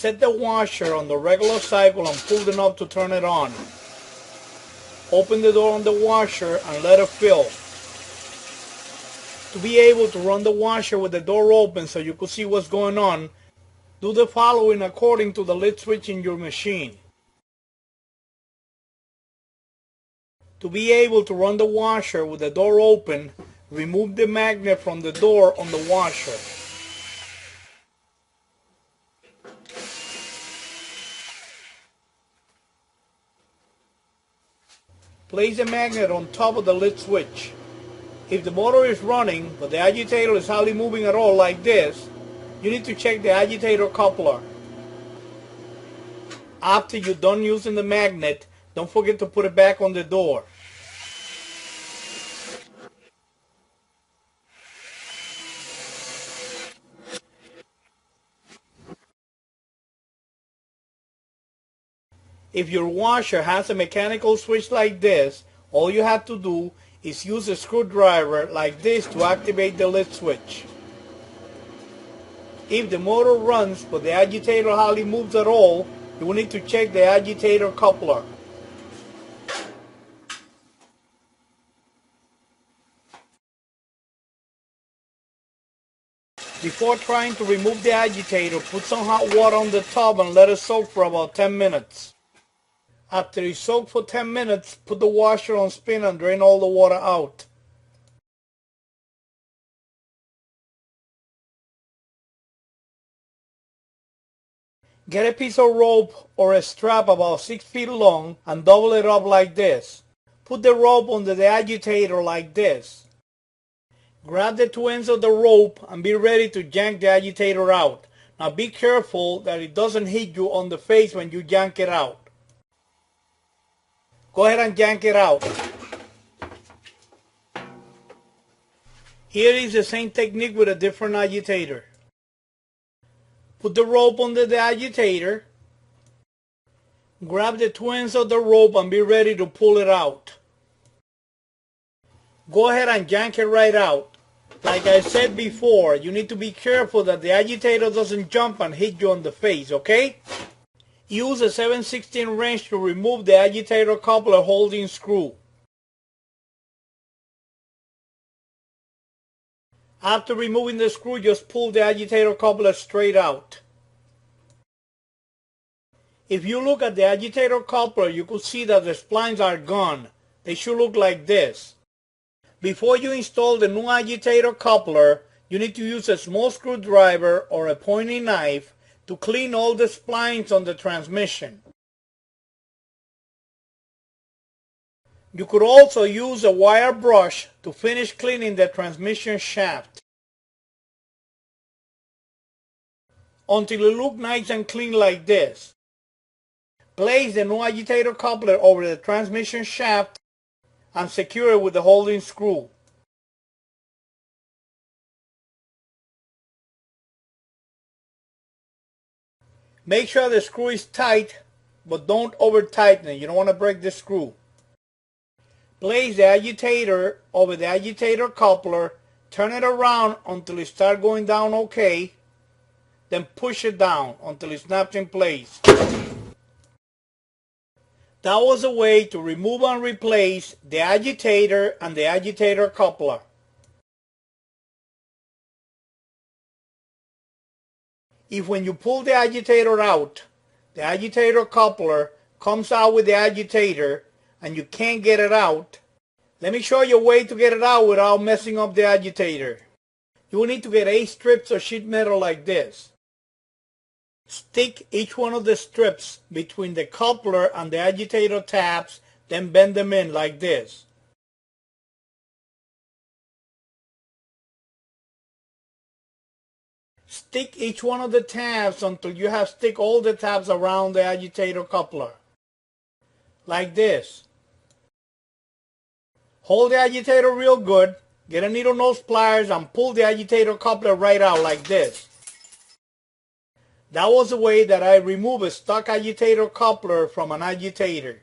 set the washer on the regular cycle and pull the knob to turn it on. Open the door on the washer and let it fill. To be able to run the washer with the door open so you can see what's going on, do the following according to the lid switch in your machine. To be able to run the washer with the door open, remove the magnet from the door on the washer. Place the magnet on top of the lid switch. If the motor is running, but the agitator is hardly moving at all like this, you need to check the agitator coupler. After you're done using the magnet, don't forget to put it back on the door. If your washer has a mechanical switch like this, all you have to do is use a screwdriver like this to activate the lid switch. If the motor runs but the agitator hardly moves at all, you will need to check the agitator coupler. Before trying to remove the agitator, put some hot water on the tub and let it soak for about 10 minutes. After it's soaked for 10 minutes, put the washer on spin and drain all the water out. Get a piece of rope or a strap about 6 feet long and double it up like this. Put the rope under the agitator like this. Grab the two ends of the rope and be ready to yank the agitator out. Now be careful that it doesn't hit you on the face when you yank it out. Go ahead and yank it out. Here is the same technique with a different agitator. Put the rope under the agitator. Grab the two ends of the rope and be ready to pull it out. Go ahead and yank it right out. Like I said before, you need to be careful that the agitator doesn't jump and hit you on the face, okay? Use a 7/16 wrench to remove the agitator coupler holding screw. After removing the screw, just pull the agitator coupler straight out. If you look at the agitator coupler, you could see that the splines are gone. They should look like this. Before you install the new agitator coupler, you need to use a small screwdriver or a pointing knife to clean all the splines on the transmission. You could also use a wire brush to finish cleaning the transmission shaft until it looks nice and clean like this. Place the new agitator coupler over the transmission shaft and secure it with the holding screw. Make sure the screw is tight, but don't over tighten it. You don't want to break the screw. Place the agitator over the agitator coupler, turn it around until it starts going down okay, then push it down until it snaps in place. That was a way to remove and replace the agitator and the agitator coupler. If when you pull the agitator out, the agitator coupler comes out with the agitator and you can't get it out, let me show you a way to get it out without messing up the agitator. You will need to get 8 strips of sheet metal like this. Stick each one of the strips between the coupler and the agitator tabs, then bend them in like this. Stick each one of the tabs until you have stick all the tabs around the agitator coupler. Like this. Hold the agitator real good, get a needle nose pliers and pull the agitator coupler right out like this. That was the way that I remove a stock agitator coupler from an agitator.